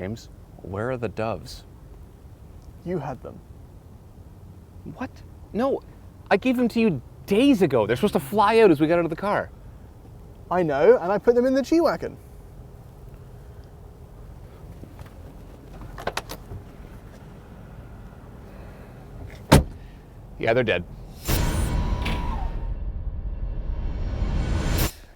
James, where are the doves? You had them. What? No, I gave them to you days ago. They're supposed to fly out as we got out of the car. I know, and I put them in the G-Wagon. Yeah, they're dead.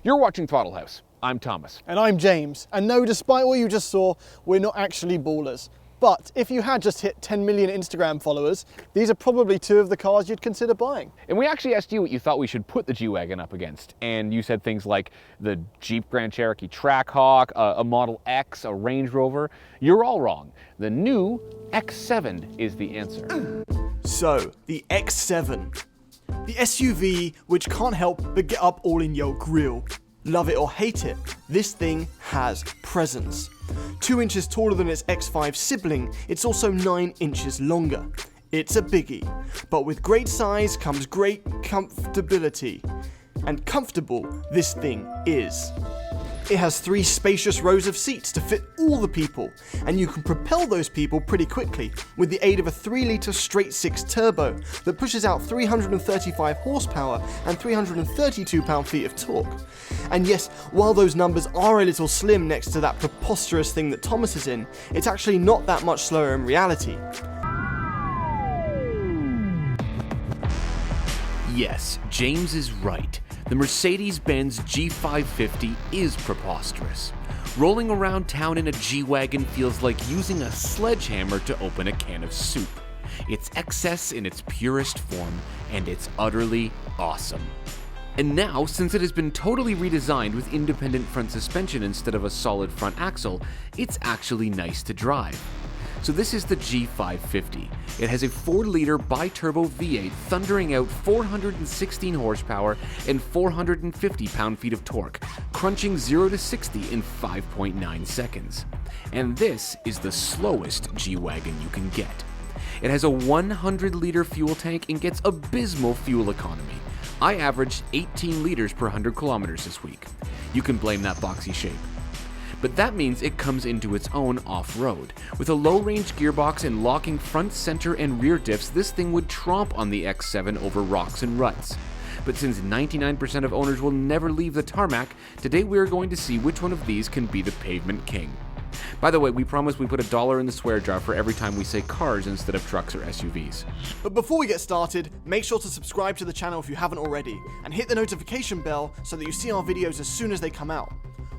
You're watching Throttle House. I'm Thomas. And I'm James. And no, despite what you just saw, we're not actually ballers. But if you had just hit 10 million Instagram followers, these are probably two of the cars you'd consider buying. And we actually asked you what you thought we should put the G-Wagon up against. And you said things like the Jeep Grand Cherokee Trackhawk, a Model X, a Range Rover. You're all wrong. The new X7 is the answer. So, the X7. The SUV which can't help but get up all in your grill. Love it or hate it, this thing has presence. 2 inches taller than its X5 sibling, it's also 9 inches longer. It's a biggie, but with great size comes great comfortability. And comfortable this thing is. It has 3 spacious rows of seats to fit all the people, and you can propel those people pretty quickly with the aid of a 3-litre straight-six turbo that pushes out 335 horsepower and 332 pound-feet of torque. And yes, while those numbers are a little slim next to that preposterous thing that Thomas is in, it's actually not that much slower in reality. Yes, James is right. The Mercedes-Benz G550 is preposterous. Rolling around town in a G-Wagon feels like using a sledgehammer to open a can of soup. It's excess in its purest form, and it's utterly awesome. And now, since it has been totally redesigned with independent front suspension instead of a solid front axle, it's actually nice to drive. So this is the G550. It has a 4-liter bi-turbo V8 thundering out 416 horsepower and 450 pound-feet of torque, crunching 0 to 60 in 5.9 seconds. And this is the slowest G-Wagon you can get. It has a 100-liter fuel tank and gets abysmal fuel economy. I averaged 18 liters per 100 kilometers this week. You can blame that boxy shape. But that means it comes into its own off-road. With a low-range gearbox and locking front, center, and rear diffs, this thing would tromp on the X7 over rocks and ruts. But since 99% of owners will never leave the tarmac, today we are going to see which one of these can be the pavement king. By the way, we promise we put $1 in the swear jar for every time we say cars instead of trucks or SUVs. But before we get started, make sure to subscribe to the channel if you haven't already, and hit the notification bell so that you see our videos as soon as they come out.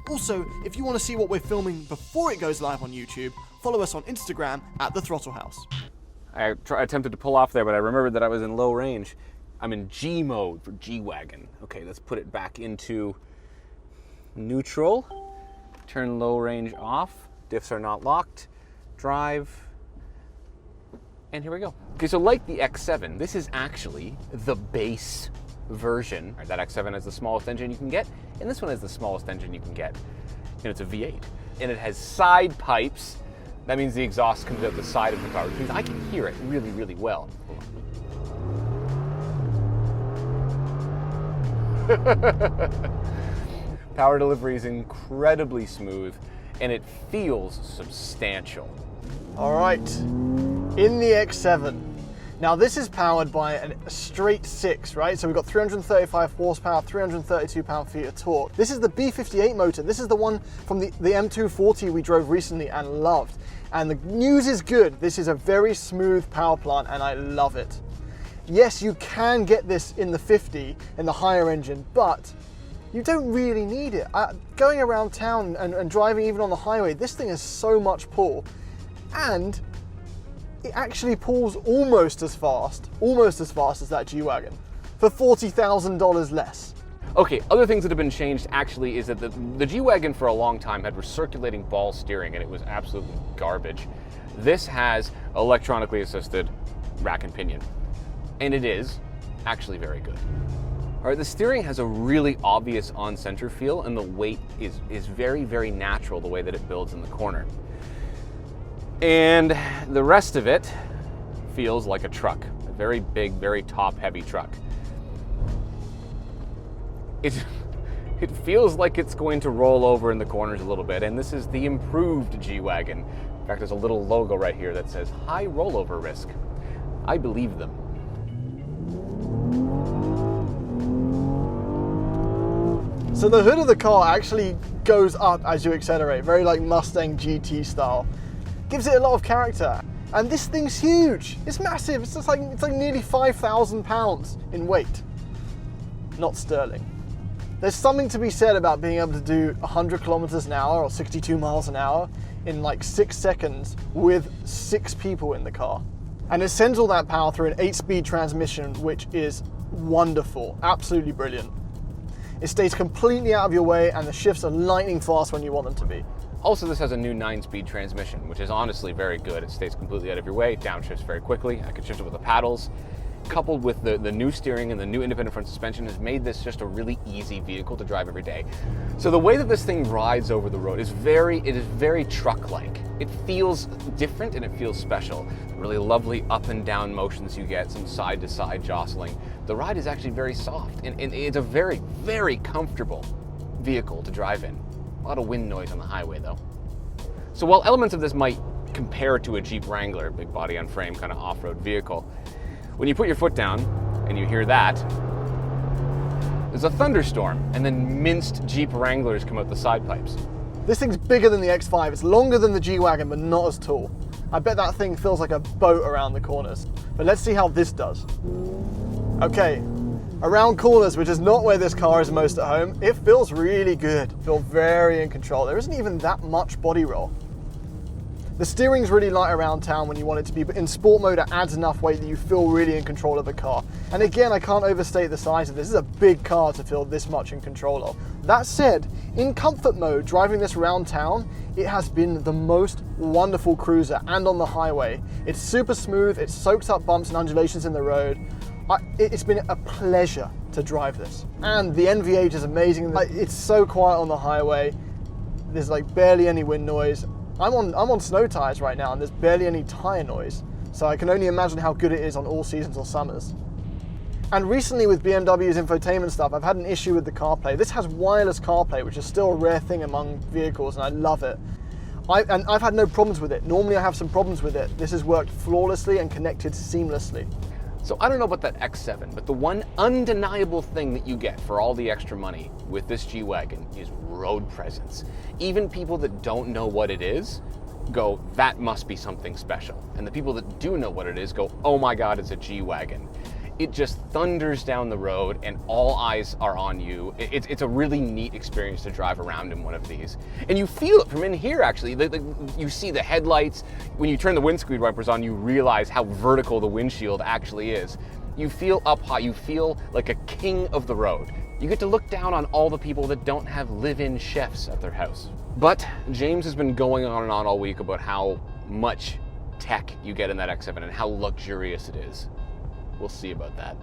Also, if you want to see what we're filming before it goes live on YouTube, follow us on Instagram at The Throttle House. I attempted to pull off there, but I remembered that I was in low range. I'm in G mode for G-Wagon. Okay, let's put it back into neutral. Turn low range off. Diffs are not locked. Drive. And here we go. Okay, so like the X7, this is actually the base version. That X7 has the smallest engine you can get, and this one has the smallest engine you can get. And it's a V8. And it has side pipes. That means the exhaust comes out the side of the car, which means I can hear it really, really well. Power delivery is incredibly smooth, and it feels substantial. All right, in the X7. Now this is powered by a straight 6, right? So we've got 335 horsepower, 332 pound-feet of torque. This is the B58 motor. This is the one from the M240 we drove recently and loved. And the news is good. This is a very smooth power plant and I love it. Yes, you can get this in the 50, in the higher engine, but you don't really need it. Going around town and driving even on the highway, this thing is so much pull. And it actually pulls almost as fast as that G-Wagon for $40,000 less. Okay, other things that have been changed actually is that the G-Wagon for a long time had recirculating ball steering and it was absolutely garbage. This has electronically assisted rack and pinion, and it is actually very good. All right, the steering has a really obvious on-center feel and the weight is very, very natural the way that it builds in the corner. And the rest of it feels like a truck, a very big, very top-heavy truck. It feels like it's going to roll over in the corners a little bit, and this is the improved G-Wagon. In fact, there's a little logo right here that says high rollover risk. I believe them. So the hood of the car actually goes up as you accelerate, very like Mustang GT style. Gives it a lot of character. And this thing's huge. It's massive. It's like nearly 5,000 pounds in weight. Not sterling. There's something to be said about being able to do 100 kilometers an hour or 62 miles an hour in like 6 seconds with 6 people in the car. And it sends all that power through an 8-speed transmission, which is wonderful, absolutely brilliant. It stays completely out of your way and the shifts are lightning fast when you want them to be. Also, this has a new 9-speed transmission, which is honestly very good. It stays completely out of your way, downshifts very quickly. I can shift it with the paddles. Coupled with the new steering and the new independent front suspension has made this just a really easy vehicle to drive every day. So the way that this thing rides over the road is very truck-like. It feels different and it feels special. Really lovely up and down motions you get, some side-to-side jostling. The ride is actually very soft and it's a very, very comfortable vehicle to drive in. A lot of wind noise on the highway though. So while elements of this might compare to a Jeep Wrangler, big body on frame kind of off-road vehicle, when you put your foot down and you hear that, there's a thunderstorm and then minced Jeep Wranglers come out the side pipes. This thing's bigger than the X5. It's longer than the G-Wagon, but not as tall. I bet that thing feels like a boat around the corners. But let's see how this does. Okay, around corners, which is not where this car is most at home, it feels really good. I feel very in control. There isn't even that much body roll. The steering's really light around town when you want it to be, but in sport mode it adds enough weight that you feel really in control of the car. And again, I can't overstate the size of this. This is a big car to feel this much in control of. That said, in comfort mode, driving this around town, it has been the most wonderful cruiser and on the highway. It's super smooth, it soaks up bumps and undulations in the road. It's been a pleasure to drive this. And the NVH is amazing. It's so quiet on the highway. There's like barely any wind noise. I'm on snow tires right now and there's barely any tire noise. So I can only imagine how good it is on all seasons or summers. And recently with BMW's infotainment stuff, I've had an issue with the CarPlay. This has wireless CarPlay, which is still a rare thing among vehicles and I love it. I've had no problems with it. Normally I have some problems with it. This has worked flawlessly and connected seamlessly. So I don't know about that X7, but the one undeniable thing that you get for all the extra money with this G-Wagon is road presence. Even people that don't know what it is go, that must be something special. And the people that do know what it is go, oh my God, it's a G-Wagon. It just thunders down the road and all eyes are on you. It's a really neat experience to drive around in one of these. And you feel it from in here actually. You see the headlights. When you turn the windscreen wipers on, you realize how vertical the windshield actually is. You feel up high, you feel like a king of the road. You get to look down on all the people that don't have live-in chefs at their house. But James has been going on and on all week about how much tech you get in that X7 and how luxurious it is. We'll see about that.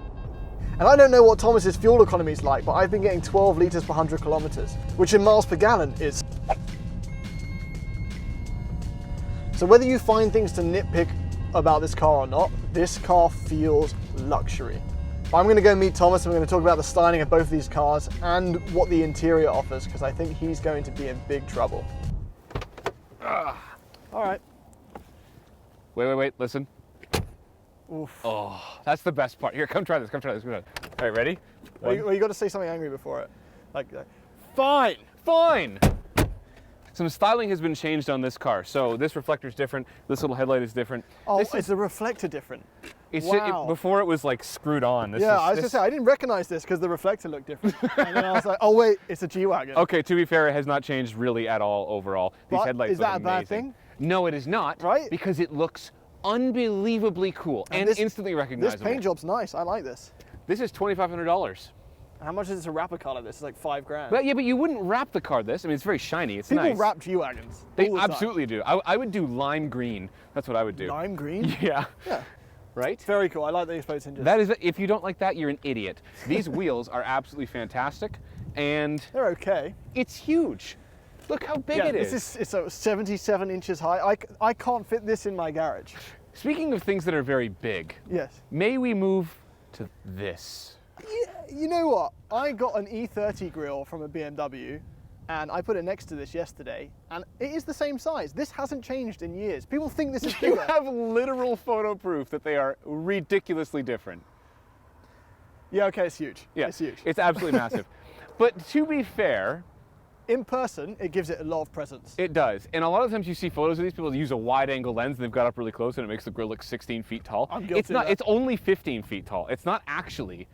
And I don't know what Thomas's fuel economy is like, but I've been getting 12 litres per 100 kilometres, which in miles per gallon is. So whether you find things to nitpick about this car or not, this car feels luxury. But I'm going to go meet Thomas and we're going to talk about the styling of both of these cars and what the interior offers, because I think he's going to be in big trouble. All right. Wait, listen. Oof. Oh, that's the best part. Here, come try this. All right, ready? Well, you got to say something angry before it. Like, Fine. Some styling has been changed on this car. So this reflector is different. This little headlight is different. oh, is the reflector different? Wow. Before it was like screwed on. I was going to say, I didn't recognize this because the reflector looked different. And then I was like, oh wait, it's a G-Wagon. Okay, to be fair, it has not changed really at all overall. These But headlights is that look a bad amazing. thing? No, it is not. Right? Because it looks unbelievably cool and instantly recognizable. This paint job's nice. I like this. This is $2,500. How much is it to wrap a car like this? It's like $5 grand. But yeah, but you wouldn't wrap the car this. I mean, it's very shiny. It's People nice. wrap G-Wagons. They all the time. absolutely do. I would do lime green. That's what I would do. Lime green? Yeah. Yeah. Right? Very cool. I like the exposed hinges. That is, if you don't like that, you're an idiot. These wheels are absolutely fantastic, and They're okay. it's huge. Look how big it is. It's 77 inches high. I can't fit this in my garage. Speaking of things that are very big, Yes. may we move to this? You know what? I got an E30 Grill from a BMW and I put it next to this yesterday, and it is the same size. This hasn't changed in years. People think this is You bigger. have literal photo proof that they are ridiculously different. Yeah, okay, it's huge. Yeah, It's huge. It's absolutely massive. But to be fair, In person, it gives it a lot of presence. it does. And a lot of times you see photos of these people use a wide angle lens and they've got up really close and it makes the grill look 16 feet tall. I'm guilty It's not, of that. it's only 15 feet tall. It's not actually,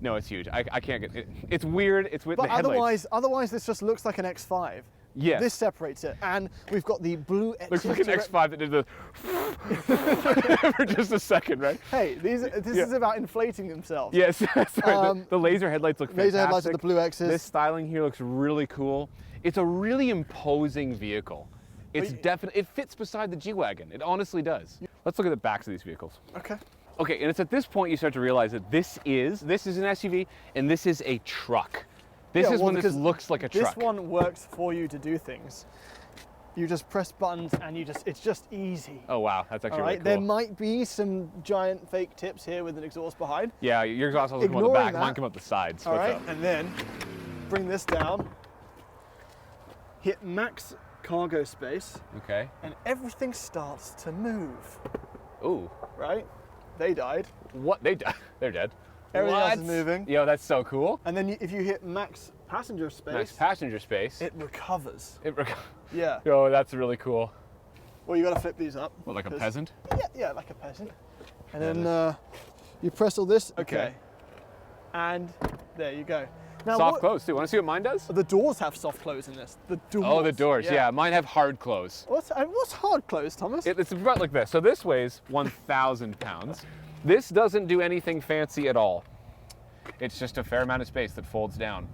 no, it's huge. I can't get it. It's weird. It's with But the headlights. otherwise, this just looks like an X5. Yes. This separates it, and we've got the blue X. Looks like an X5 that did the for just a second, right? Hey, this is about inflating themselves. Yes, sorry. The laser headlights look fantastic. Laser headlights with the blue X's. This styling here looks really cool. It's a really imposing vehicle. It's definitely, it fits beside the G-Wagon. It honestly does. Let's look at the backs of these vehicles. Okay. Okay, and it's at this point you start to realize that this is an SUV and this is a truck. This is when this looks like a truck. This one works for you to do things. You just press buttons and it's just easy. Oh wow, that's actually really cool. There might be some giant fake tips here with an exhaust behind. Yeah, your exhaust will come out the back, mine come out the sides. All right, and then bring this down, hit max cargo space, Okay. and everything starts to move, Ooh. right? They died. What? They're dead. Everything else What? is moving. Yo, that's so cool. And then if you hit max passenger space, Nice passenger space. it recovers. Yo, Yeah. that's really cool. Well, you got to flip these up. What, like a 'cause- peasant? Yeah, like a peasant. And then you press all this. Okay. And there you go. Now, Soft close too. Want to see what mine does? The doors have soft close in this. The doors. Oh, the doors. Yeah, mine have hard close. What's hard close, Thomas? It's about like this. So this weighs 1,000 pounds. This doesn't do anything fancy at all. It's just a fair amount of space that folds down.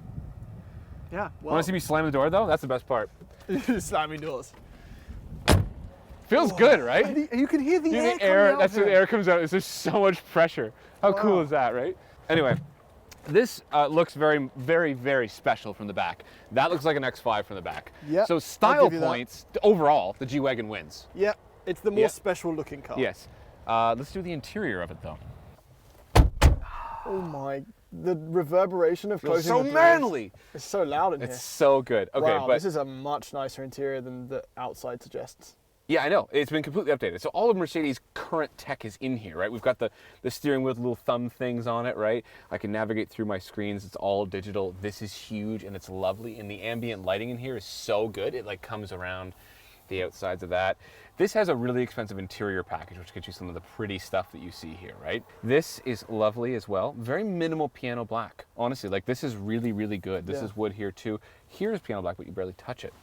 Yeah. Well, Want to see me slam the door though? That's the best part. slamming doors. Feels good, right? And you can hear the You air. the air. coming out That's of where the it. air comes out. It's just so much pressure. How cool Wow. is that, right? Anyway, this looks very, very, very special from the back. That looks like an X5 from the back. Yep, So I'll style give you that. points overall, the G-Wagon wins. Yeah. It's the more Yeah. special looking car. Yes. Let's do the interior of it though. Oh my. The reverberation of Feels closing so the doors manly. is so loud in It's here. so good. Okay, Wow, but this is a much nicer interior than the outside suggests. yeah, I know. It's been completely updated. So all of Mercedes' current tech is in here, right? We've got the steering wheel with little thumb things on it, right? I can navigate through my screens. It's all digital. This is huge and it's lovely. And the ambient lighting in here is so good. It like comes around the outsides of that. This has a really expensive interior package, which gets you some of the pretty stuff that you see here, right? This is lovely as well. Very minimal piano black. Honestly, like this is really, really good. This Yeah. is wood here too. Here's piano black, but you barely touch it.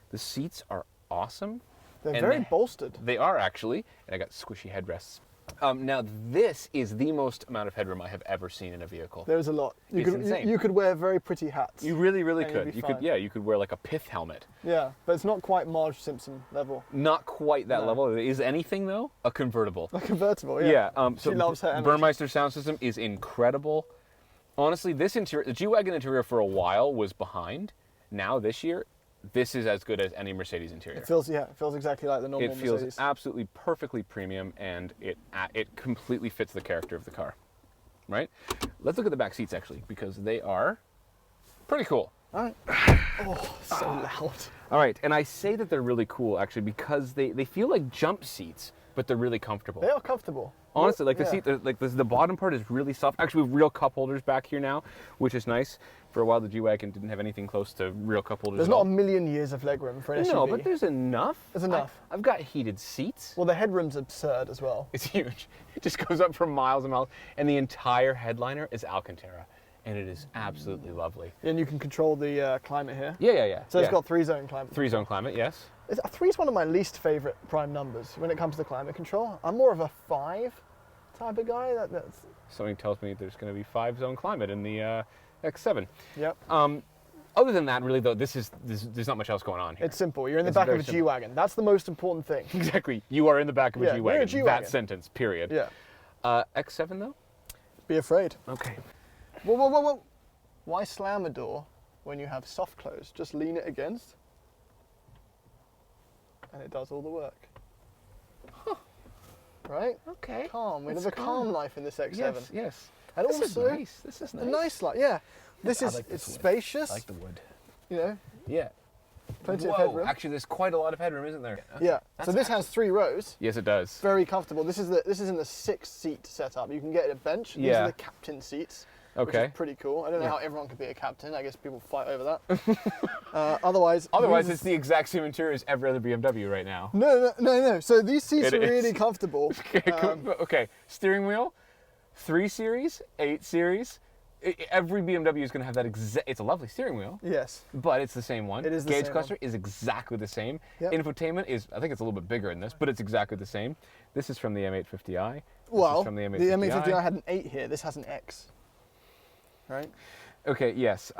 The seats are awesome. They're And very they- bolstered. They are actually, and I got squishy headrests. Now this is the most amount of headroom I have ever seen in a vehicle. There's a lot. It's insane. You could wear very pretty hats. You really, really And you'd could. be You could, fine. yeah, you could wear like a pith helmet. Yeah, but it's not quite Marge Simpson level. Not quite that No. level. Is anything though? A convertible. A convertible, yeah. So She loves her energy. Burmeister sound system is incredible. Honestly, this interior, the G-Wagon interior for a while was behind. Now this year, this is as good as any Mercedes interior. It feels exactly like the normal It feels Mercedes. absolutely perfectly premium, and it completely fits the character of the car, right? Let's look at the back seats actually, because they are pretty cool. All right. Oh, so loud. All right, and I say that they're really cool actually because they feel like jump seats, but they're really comfortable. They are comfortable. Honestly, like the Yeah. seat, like the bottom part is really soft. Actually, we have real cup holders back here now, which is nice. For a while, the G-Wagon didn't have anything close to real cup holders There's at not all. a million years of legroom for an SUV. No, but there's enough. There's enough. I've got heated seats. Well, the headroom's absurd as well. It's huge. It just goes up for miles and miles. And the entire headliner is Alcantara. And it is absolutely lovely. And you can control the climate here. Yeah. So it's got 3-zone climate. 3-zone climate, yes. 3 is one of my least favorite prime numbers when it comes to climate control. I'm more of a 5 type of guy. That's Something tells me there's going to be 5-zone climate in the X7. Yep. Other than that, really, though, there's not much else going on here. It's simple. You're in the It's back of very a simple. G-Wagon. That's the most important thing. Exactly. You are in the back of a Yeah, you're in a G-Wagon. G-Wagon. That sentence, period. Yeah. X7, though? Be afraid. Okay. Whoa. Why slam a door when you have soft close? Just lean it against, and it does all the work. Huh. Right? Okay. Calm. We That's live a calm life in this X7. Yes. And This is also, nice. This is nice. a nice life. Yeah. This I is like this it's wood. spacious. I like the wood. you know, Yeah. plenty Whoa, of headroom. actually, there's quite a lot of headroom, isn't there? Yeah. So this has 3 rows. Yes, it does. Very comfortable. This is in the 6-seat setup. You can get a bench. These Yeah. are the captain seats. Okay. Which is pretty cool. I don't know how everyone could be a captain. I guess people fight over that. Otherwise, it's the exact same interior as every other BMW right now. No. So these seats It are really is. comfortable. Okay, steering wheel, 3 Series, 8 Series. Every BMW is going to have that it's a lovely steering wheel. Yes. But it's the same one. It is the Gauge same cluster is exactly the same. Yep. Infotainment is, I think it's a little bit bigger in this, but it's exactly the same. This is from the M850i. This Well, is from the the M850i. M850i had an 8 here. This has an X. Right? Okay, yes.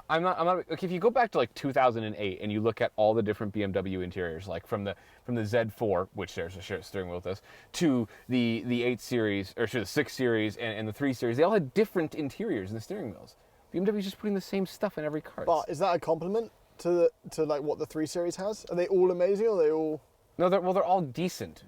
I'm not. Like, if you go back to like 2008 and you look at all the different BMW interiors, like from the Z4, which shares a shared steering wheel with us, to the 8 Series or the 6 Series and the 3 Series, they all had different interiors in the steering wheels. BMW's just putting the same stuff in every car. But is that a compliment to like what the 3 Series has? Are they all amazing or are they all? No, they're all decent.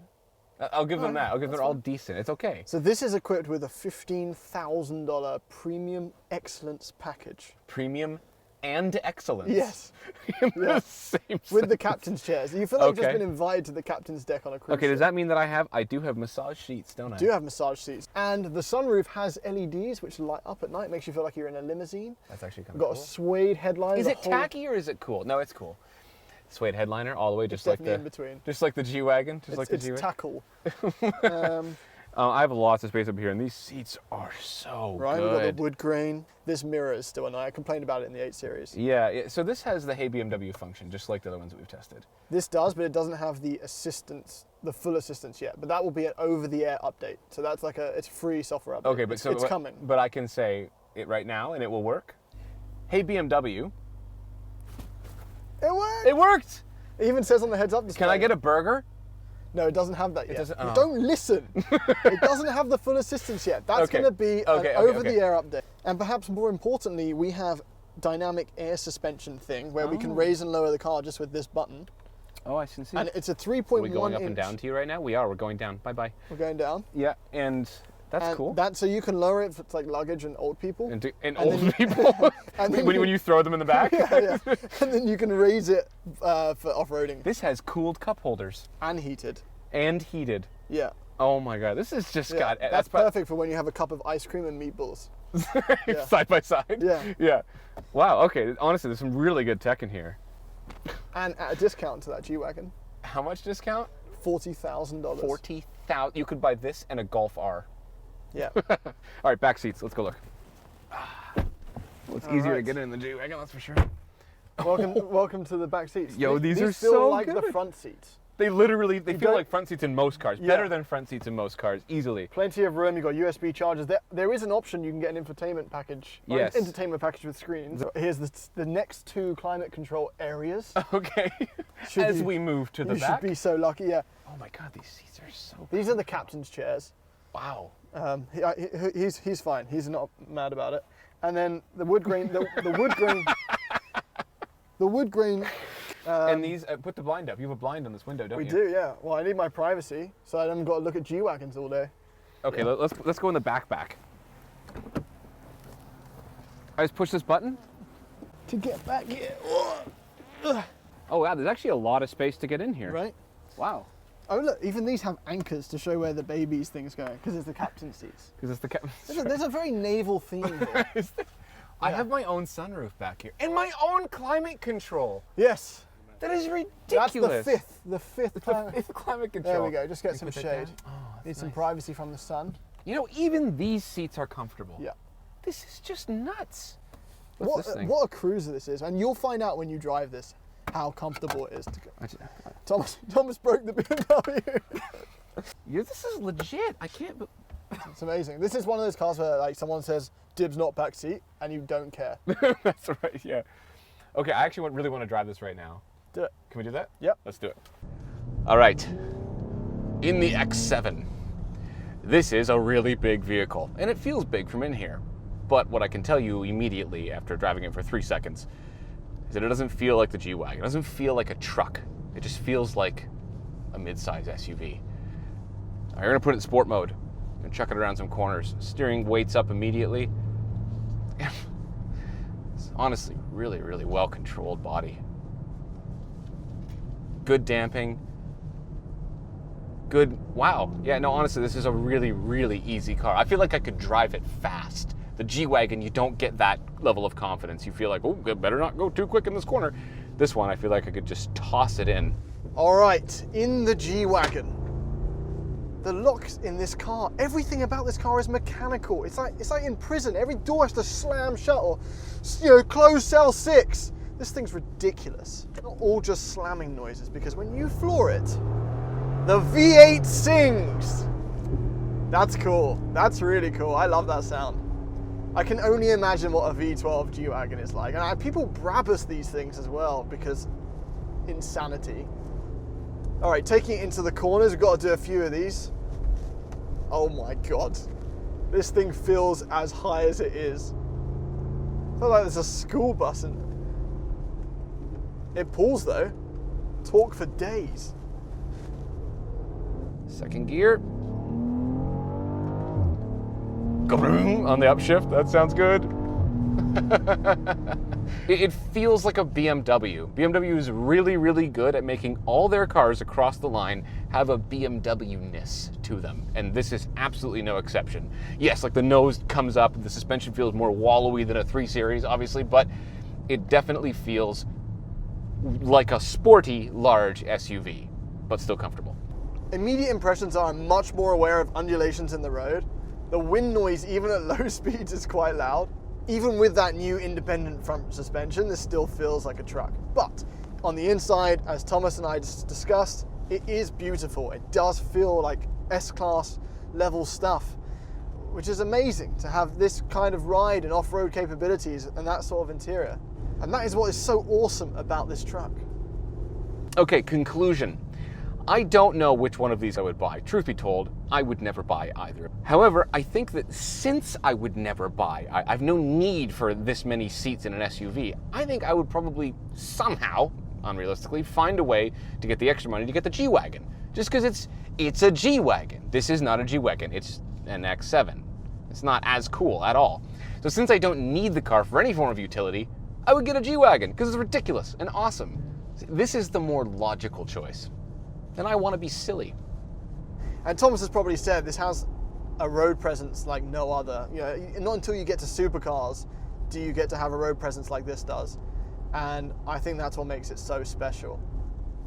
I'll give them that. I'll give them all decent. It's okay. So this is equipped with a $15,000 premium excellence package. Premium and excellence. Yes. In the same With the captain's chairs. You feel like you've just Okay. been invited to the captain's deck on a cruise Okay, does ship. that mean that I do have massage sheets, don't I? Do have massage seats. And the sunroof has LEDs which light up at night. Makes you feel like you're in a limousine. That's actually kind We've of got cool. a suede headline. Is the it whole- tacky or is it cool? No, it's cool. Suede headliner all the way, just like definitely the in between. just like the G-Wagon, just like the It's G-Wagon. tackle. I have lots of space up here, and these seats are so Right, we've got good. the wood grain. This mirror is still annoying. I complained about it in the 8 Series. Yeah, so this has the Hey BMW function, just like the other ones that we've tested. This does, but it doesn't have the assistance, the full assistance yet. But that will be an over-the-air update. So that's like it's free software update. Okay, but it's coming. But I can say it right now, and it will work. Hey BMW, It worked. it worked. It even says on the heads-up display. Can I get a burger? No, it doesn't have that yet. doesn't- You oh. Don't listen. It doesn't have the full assistance yet. That's Okay. going to be Okay, an okay, over-the-air update. And perhaps more importantly, we have dynamic air suspension thing where we can raise and lower the car just with this button. Oh, I can see. And it's a Are 3.1 we going up inch. and down to you right now? We are. We're going down. Bye-bye. We're going down. Yeah, and that's And cool. So you can lower it for like luggage and old people. And old people, and then when you throw them in the back. yeah. And then you can raise it for off-roading This has cooled cup holders and heated. and heated. Yeah. Oh my god, this has just Yeah, got that's perfect for when you have a cup of ice cream and meatballs. Yeah. side by side. Yeah. Yeah. Wow. Okay. Honestly, there's some really good tech in here. And at a discount to that G-Wagon, How much discount? $40,000. 40,000. You could buy this and a Golf R. Yeah. All right, back seats. Let's go look. Well, it's easier to right. get in the G-Wagon, that's for sure. welcome to the back seats. Yo, these are feel so like the good. front seats. They feel don't- like front seats in most cars. Yeah. Better than front seats in most cars, easily. Plenty of room. You've got USB chargers. There is an option. You can get an infotainment package. Or Yes. an entertainment package with screens. Here's the next 2 climate control areas. Okay. Should As you- we move to the You back. should be so lucky. Yeah. Oh my god, these seats are so These are the captain's chairs. Wow. He's fine. He's not mad about it. And then the wood grain. The wood grain. The wood grain. And these, put the blind up. You have a blind on this window, don't We you? do, yeah. Well, I need my privacy, so I haven't got to look at G-Wagons all day. Okay, let's go in the back. I just push this button. To get back here. Oh wow, there's actually a lot of space to get in here. Right? Wow. Oh, look, even these have anchors to show where the baby's thing's going, because it's the captain's seats. Because it's the There's a very naval theme here. I have my own sunroof back here and my own climate control. Yes. That is That's ridiculous. the fifth climate. It's climate control. There we go, just get Can some you put that shade. down? Oh, that's Need some nice. privacy from the sun. You know, even these seats are comfortable. Yeah. This is just nuts. What's this thing? What a cruiser this is, and you'll find out when you drive this how comfortable it is to go. Thomas broke the BMW. This is legit. I can't. It's amazing. This is one of those cars where like someone says dibs not back seat and you don't care. That's right. Yeah. Okay, I actually really want to drive this right now. Do it. Can we do that? Yep. Let's do it. All right. In the X7. This is a really big vehicle, and it feels big from in here. But what I can tell you immediately after driving it for 3 seconds is that it doesn't feel like the G-Wagon. It doesn't feel like a truck. It just feels like a mid-size SUV. I'm gonna put it in sport mode and chuck it around some corners. Steering weights up immediately. Honestly, really, really well controlled body. Good damping. Good, wow. Yeah, no, honestly, this is a really, really easy car. I feel like I could drive it fast. The G-Wagon, you don't get that level of confidence. You feel like, oh, better not go too quick in this corner. This one, I feel like I could just toss it in. All right, in the G-Wagon. The locks in this car, everything about this car is mechanical. It's like in prison. Every door has to slam shut or, close cell 6. This thing's ridiculous. Not all just slamming noises, because when you floor it, the V8 sings. That's cool. That's really cool. I love that sound. I can only imagine what a V12 G-Wagon is like. And people Brabus these things as well, because insanity. All right, taking it into the corners, we've got to do a few of these. Oh my God. This thing feels as high as it is. I feel like there's a school bus and it pulls though. Torque for days. Second gear. Ga-vroom on the upshift, that sounds good. It feels like a BMW. BMW is really, really good at making all their cars across the line have a BMW-ness to them, and this is absolutely no exception. Yes, like the nose comes up, the suspension feels more wallowy than a 3 Series, obviously, but it definitely feels like a sporty, large SUV, but still comfortable. Immediate impressions are I'm much more aware of undulations in the road. The wind noise, even at low speeds, is quite loud. Even with that new independent front suspension, this still feels like a truck. But on the inside, as Thomas and I just discussed, it is beautiful. It does feel like S-Class level stuff, which is amazing to have this kind of ride and off-road capabilities and that sort of interior. And that is what is so awesome about this truck. Okay, conclusion. I don't know which one of these I would buy. Truth be told, I would never buy either. However, I think that since I would never buy, I've no need for this many seats in an SUV, I think I would probably somehow, unrealistically, find a way to get the extra money to get the G-Wagon. Just because it's a G-Wagon. This is not a G-Wagon, it's an X7. It's not as cool at all. So since I don't need the car for any form of utility, I would get a G-Wagon because it's ridiculous and awesome. This is the more logical choice. And I want to be silly. And Thomas has probably said this has a road presence like no other. Not until you get to supercars do you get to have a road presence like this does. And I think that's what makes it so special.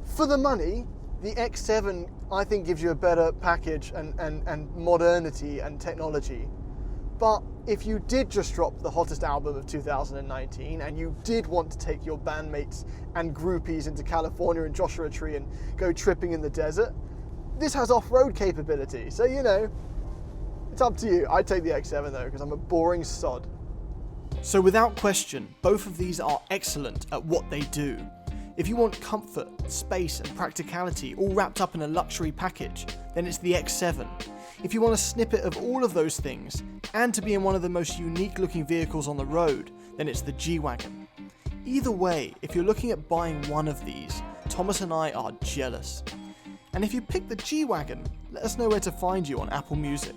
For the money, the X7 I think gives you a better package and modernity and technology. But if you did just drop the hottest album of 2019 and you did want to take your bandmates and groupies into California and Joshua Tree and go tripping in the desert, this has off-road capability. So, it's up to you. I'd take the X7 though, because I'm a boring sod. So without question, both of these are excellent at what they do. If you want comfort, space and practicality all wrapped up in a luxury package, then it's the X7. If you want a snippet of all of those things, and to be in one of the most unique looking vehicles on the road, then it's the G-Wagon. Either way, if you're looking at buying one of these, Thomas and I are jealous. And if you pick the G-Wagon, let us know where to find you on Apple Music.